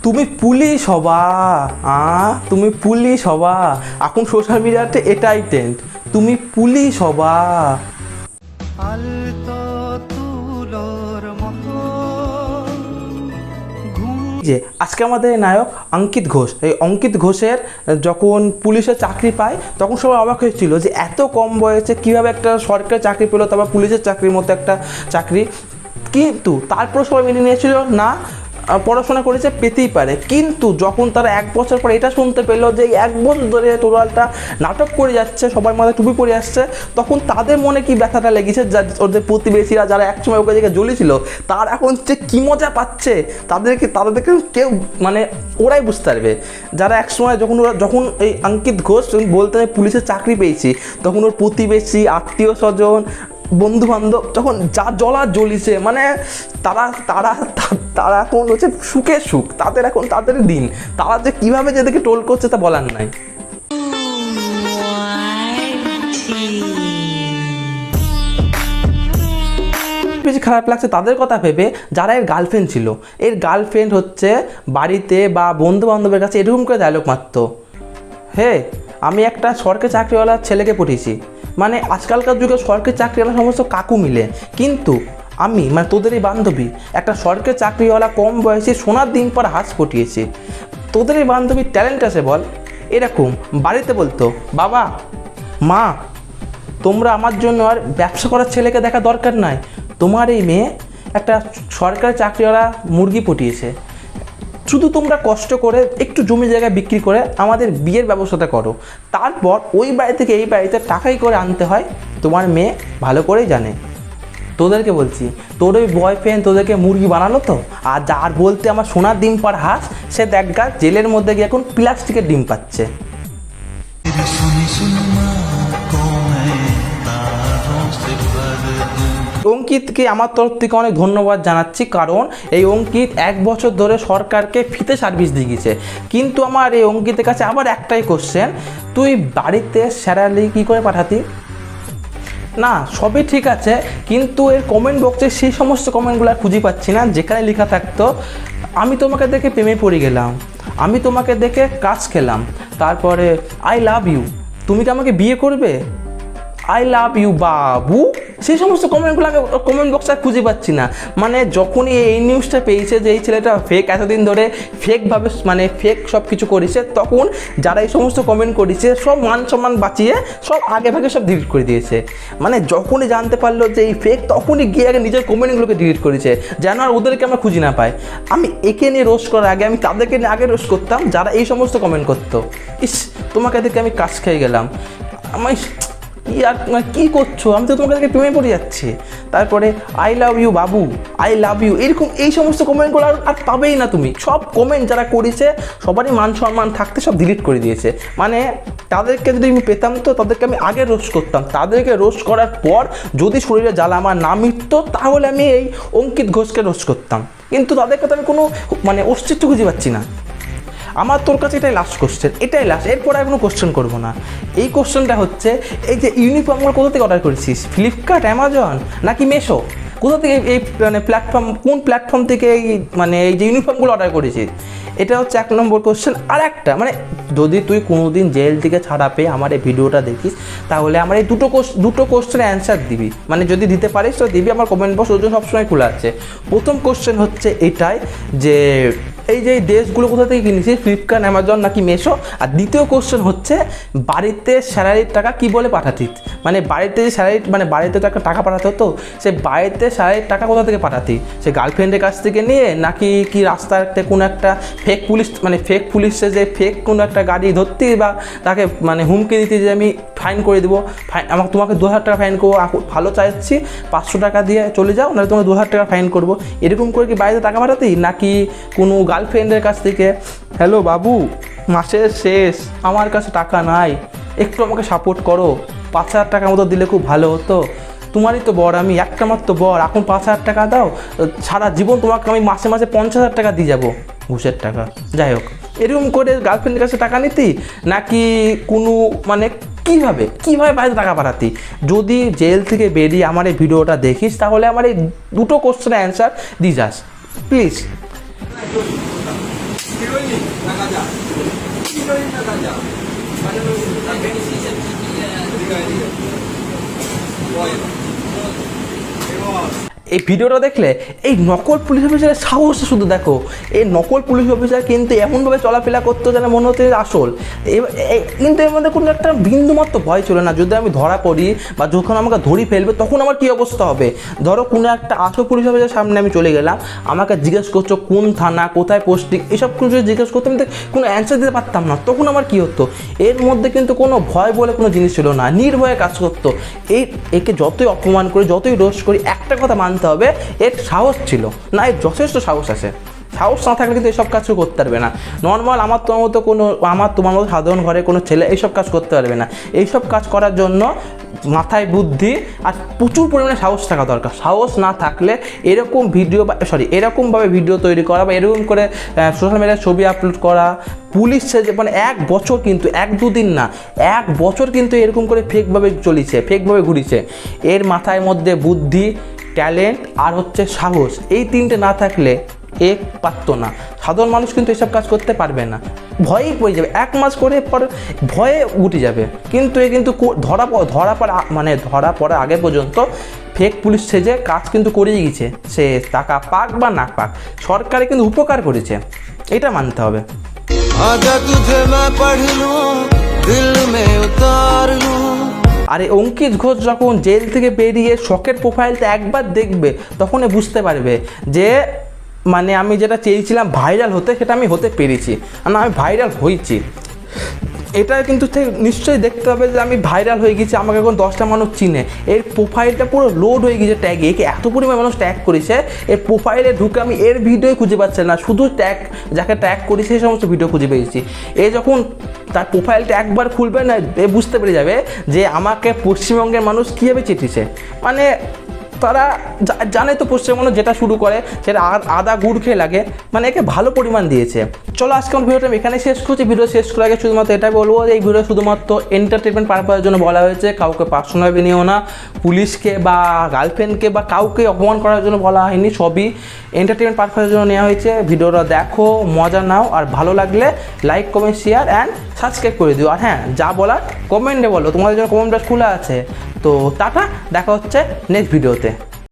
তুমি পুলিশ হবা, তুমি পুলিশ হবা। এখন সোশ্যাল মিডিয়াতে এটাই ট্রেন্ড, তুমি পুলিশ হবা। যে আজকে আমাদের নায়ক অঙ্কিত ঘোষ, এই অঙ্কিত ঘোষের যখন পুলিশের চাকরি পায় তখন সবাই অবাক হয়েছিল যে এত কম বয়সে কীভাবে একটা সরকারি চাকরি পেলো, তারপর পুলিশের চাকরির মতো একটা চাকরি। কিন্তু তারপর সবাই মেনে নিয়েছিল না, পড়াশোনা করেছে, পেতেই পারে। কিন্তু যখন তারা 1 বছর পর এটা শুনতে পেলো যে 1 বছর ধরে টোটালটা নাটক করে যাচ্ছে, সবার মাথায় টুপি পরে আসছে, তখন তাদের মনে কি ব্যথাটা লেগেছে, যা ওদের প্রতিবেশীরা যারা একসময় ওকে দিকে জ্বলেছিল তার এখন যে কী মজা পাচ্ছে, তাদেরকে কেউ মানে ওরাই বুঝতে পারবে। যারা একসময় যখন এই অঙ্কিত ঘোষ বলতে পুলিশের চাকরি পেয়েছি, তখন ওর প্রতিবেশী, আত্মীয় স্বজন, বন্ধু বান্ধব যখন যা জ্বলিছে, মানে তারা তারা তারা এখন হচ্ছে সুখে সুখ, তাদের এখন তাদের দিন, তারা যে কীভাবে যেদিকে টোল করছে তা বলার নাই। বেশি খারাপ লাগছে তাদের কথা ভেবে যারা এর গার্লফ্রেন্ড ছিল। এর গার্লফ্রেন্ড হচ্ছে বাড়িতে বা বন্ধু বান্ধবের কাছে এরকম করে ডায়লগ মারত, হে আমি একটা সরকারি চাকরিওয়ালা ছেলেকে পটিয়েছি। মানে আজকালকার যুগে সরকারি চাকরিওয়ালা সমস্ত কাকু মিলে, কিন্তু আমি মানে তোদের এই বান্ধবী একটা সরকারি চাকরিওয়ালা কম বয়সে সোনার দিন পর হাঁস পটিয়েছি। তোদের এই বান্ধবীর ট্যালেন্ট আছে বল? এরকম বাড়িতে বলতো, বাবা মা তোমরা আমার জন্য আর ব্যবসা করার ছেলেকে দেখা দরকার নাই, তোমার এই মেয়ে একটা সরকারি চাকরিওয়ালা মুরগি পটিয়েছে, শুধু তোমরা কষ্ট করে একটু জমি জায়গা বিক্রি করে আমাদের বিয়ের ব্যবস্থাটা করো। তারপর ওই বাড়ি থেকে এই বাড়িতে টাকাই করে আনতে হয়, তোমার মেয়ে ভালো করেই জানে। তোদেরকে বলছি, তোর ওই বয়ফ্রেন্ড তোদেরকে মুরগি বানালো তো, আর যার বলতে আমার সোনার ডিম পার হাঁস, সে দেখা জেলের মধ্যে গিয়ে এখন প্লাস্টিকের ডিম পাচ্ছে। অঙ্কিতকে আমার তরফ থেকে অনেক ধন্যবাদ জানাচ্ছি, কারণ এই অঙ্কিত 1 বছর ধরে সরকারকে ফ্রিতে সার্ভিস দিয়ে গেছে। কিন্তু আমার এই অঙ্কিতের কাছে আবার একটাই কোশ্চেন, তুই বাড়িতে স্যালারি কী করে পাঠাতি? না সবই ঠিক আছে, কিন্তু এর কমেন্ট বক্সে সেই সমস্ত কমেন্টগুলো খুঁজে পাচ্ছি না যেখানে লেখা থাকতো আমি তোমাকে দেখে প্রেমে পড়ে গেলাম, আমি তোমাকে দেখে কাজ খেলাম, তারপরে আই লাভ ইউ, তুমি কি আমাকে বিয়ে করবে, আই লাভ ইউ বাবু। সেই সমস্ত কমেন্টগুলো আমি কমেন্ট বক্সে খুঁজে পাচ্ছি না। মানে যখনই এই নিউজটা পেয়েছে যে এই ছেলেটা ফেক, এতদিন ধরে ফেকভাবে মানে ফেক সব কিছু করেছে, তখন যারা এই সমস্ত কমেন্ট করেছে সব মান সম্মান বাঁচিয়ে সব আগে ভাগে সব ডিলিট করে দিয়েছে। মানে যখনই জানতে পারলো যে এই ফেক, তখনই গিয়ে আগে নিজের কমেন্টগুলোকে ডিলিট করেছে, যেন আর ওদেরকে আমরা খুঁজে না পাই। আমি একে নিয়ে রোস্ট করার আগে আমি তাদেরকে নিয়ে আগে রোস্ট করতাম যারা এই সমস্ত কমেন্ট করতো, ইস তোমাকে দেখে আমি কাজ খেয়ে গেলাম, আমি কী করছো, আমি তো তোমাকে দেখে প্রেমে পড়ে যাচ্ছি। তারপরে I love you Babu, I love you, এরকম এই সমস্ত কমেন্টগুলো আর পাবেই না তুমি। সব কমেন্ট যারা করেছে সবারই মান সম্মান থাকতে সব ডিলিট করে দিয়েছে। মানে তাদেরকে যদি আমি পেতাম তো তাদেরকে আমি আগে রোস্ট করতাম, তাদেরকে রোস্ট করার পর যদি শরীরে জ্বালা আমার না মিটতো তাহলে আমি এই অঙ্কিত ঘোষকে রোস্ট করতাম। কিন্তু তাদেরকে তো আমি কোনো মানে অস্তিত্ব খুঁজে পাচ্ছি না। আমার তোর কাছে এটাই লাস্ট কোশ্চেন, এটাই লাস্ট, এরপর আর কোনো কোশ্চেন করবো না। এই কোশ্চেনটা হচ্ছে, এই যে ইউনিফর্মগুলো কোথা থেকে অর্ডার করেছিস? ফ্লিপকার্ট, অ্যামাজন নাকি মেশো? কোথা থেকে এই মানে প্ল্যাটফর্ম, কোন প্ল্যাটফর্ম থেকে এই মানে এই যে ইউনিফর্মগুলো অর্ডার করেছিস? এটা হচ্ছে 1 নম্বর কোশ্চেন। আর একটা মানে যদি তুই কোনোদিন জেল থেকে ছাড়া পেয়ে আমার এই ভিডিওটা দেখিস তাহলে আমার এই দুটো কোশ্চেনের অ্যান্সার দিবি, মানে যদি দিতে পারিস তো দিবি, আমার কমেন্ট বক্স ওর জন্য সবসময় খোলা আছে। প্রথম কোশ্চেন হচ্ছে এটাই যে এই যে দেশগুলো কোথা থেকে কিনেছিস, ফ্লিপকার্ট, অ্যামাজন নাকি মেশো? আর দ্বিতীয় কোশ্চেন হচ্ছে বাড়িতে স্যালারির টাকা কি বলে পাঠাতিস? মানে বাড়িতে যে স্যালারি মানে বাড়িতে টাকা পাঠাতে হতো, সে বাড়িতে স্যালারির টাকা কোথা থেকে পাঠাতি? সে গার্লফ্রেন্ডের কাছ থেকে নিয়ে, নাকি কি রাস্তাতে কোনো একটা ফেক পুলিশ মানে ফেক পুলিশে যে ফেক কোনো একটা গাড়ি ধরতি বা তাকে মানে হুমকি দিতি যে আমি ফাইন করে দেবো, আমাকে তোমাকে 2000 টাকা ফাইন করবো, ভালো চাইছি 500 টাকা দিয়ে চলে যাও, নাহলে তোমাকে 2000 টাকা ফাইন করবো, এরকম করে কি বাড়িতে টাকা পাঠাতি? নাকি কোনো গার্লফ্রেন্ডের কাছ থেকে, হ্যালো বাবু মাসের শেষ, আমার কাছে টাকা নাই, একটু আমাকে সাপোর্ট করো, 5000 টাকার মতো দিলে খুব ভালো হতো, তোমারই তো বর আমি, একটা মাত্র বর, এখন 5000 টাকা দাও, সারা জীবন তোমাকে আমি মাসে মাসে 50,000 টাকা দিয়ে যাবো, ঘুষের টাকা। যাই হোক, এরকম করে গার্লফ্রেন্ডের কাছে টাকা নিতি, নাকি কোনো মানে কীভাবে বাইরে টাকা পাঠাতি? যদি জেল থেকে বেরিয়ে আমার এই ভিডিওটা দেখিস তাহলে আমার এই দুটো কোশ্চেনের অ্যান্সার দিয়ে যাস প্লিজ। এই ভিডিওটা দেখলে এই নকল পুলিশ অফিসারের সাহস শুধু দেখো। এই নকল পুলিশ অফিসার কিন্তু এমনভাবে চলাফেরা করতো যেন মনে হচ্ছে আসল। কিন্তু এর মধ্যে কোনো একটা বিন্দুমাত্র ভয় ছিল না, যদি আমি ধরা পড়ি বা যখন আমাকে ধরি ফেলবে তখন আমার কী অবস্থা হবে। ধরো কোনো একটা আসল পুলিশ অফিসারের সামনে আমি চলে গেলাম, আমাকে জিজ্ঞেস করছো কোন থানা, কোথায় পোস্টিং, এসব কিছু জিজ্ঞেস করতে আমি কোনো অ্যান্সার দিতে পারতাম না, তখন আমার কী হতো। এর মধ্যে কিন্তু কোনো ভয় বলে কোনো জিনিস ছিল না, নির্ভয়ে কাজ করতো। একে যতই অপমান করি, যতই রোস্ট করি, একটা কথা মানতে হবে, এর সাহস ছিল না, এর যথেষ্ট সাহস আছে। সাহস না থাকলে কিন্তু এসব কাজ করতে পারবে না। নর্মাল আমার তোমার মতো সাধারণ ঘরে কোনো ছেলে এইসব কাজ করতে পারবে না। এইসব কাজ করার জন্য মাথায় বুদ্ধি আর প্রচুর পরিমাণে সাহস থাকা দরকার। সাহস না থাকলে এরকম এরকমভাবে ভিডিও তৈরি করা বা এরকম করে সোশ্যাল মিডিয়ায় ছবি আপলোড করা, পুলিশ সেজে মানে 1 বছর কিন্তু 1-2 দিন না, 1 বছর কিন্তু এরকম করে ফেকভাবে ফেকভাবে ঘুরিছে। এর মাথায় মধ্যে বুদ্ধি, ট্যালেন্ট আর হচ্ছে সাহস, এই 3টে না থাকলে পারতো না। সাধারণ মানুষ কিন্তু এসব কাজ করতে পারবে না, ভয়েই পড়ে যাবে। 1 মাস করে পর ভয়ে উঠে যাবে। কিন্তু ধরা পড়ার আগে পর্যন্ত ফেক পুলিশ সেজে কাজ কিন্তু করেই গেছে। সে টাকা পাক বা না পাক, সরকারে কিন্তু উপকার করেছে, এটা মানতে হবে। আরে অঙ্কিত ঘোষ যখন জেল থেকে বেরিয়ে শখের প্রোফাইলটা একবার দেখবে, তখনই বুঝতে পারবে যে মানে আমি যেটা চেয়েছিলাম ভাইরাল হতে, সেটা আমি হতে পেরেছি, না আমি ভাইরাল হয়েছি। এটা কিন্তু নিশ্চয়ই দেখতে হবে যে আমি ভাইরাল হয়ে গেছি, আমাকে এখন 10টা মানুষ চিনে। এর প্রোফাইলটা পুরো লোড হয়ে গেছে ট্যাগে, একে এত পরিমাণ মানুষ ট্যাগ করেছে, এর প্রোফাইলে ঢুকে আমি এর ভিডিওই খুঁজে পাচ্ছি না, শুধু যাকে ট্যাগ করি সেই সমস্ত ভিডিও খুঁজে পেয়েছি। এ যখন তার প্রোফাইলটা একবার খুলবে না, এ বুঝতে পেরে যাবে যে আমাকে পশ্চিমবঙ্গের মানুষ কীভাবে চিঠিছে। মানে তারা জানে তো পশ্চিমবঙ্গ যেটা শুরু করে সেটা আদা গুড় খেয়ে লাগে, মানে একে ভালো পরিমাণ দিয়েছে। চলো আজকে আমার ভিডিওটা আমি এখানে শেষ করছি। ভিডিও শেষ করার আগে শুধুমাত্র এটাই বলবো যে এই ভিডিও শুধুমাত্র এন্টারটেনমেন্ট পারপাসের জন্য বলা হয়েছে, কাউকে পার্সোনালি নিও না, পুলিশকে বা গার্লফ্রেন্ডকে বা কাউকে অপমান করার জন্য বলা হয়নি, সবই এন্টারটেনমেন্ট পারপাসের জন্য নেওয়া হয়েছে। ভিডিওটা দেখো, মজা নাও, আর ভালো লাগলে like, comment, share and subscribe করে দিও। আর হ্যাঁ, যা বলার কমেন্টে বলো, তোমাদের জন্য কমেন্ট বক্স খোলা আছে। তো টাটা, দেখা হচ্ছে নেক্সট ভিডিওতে।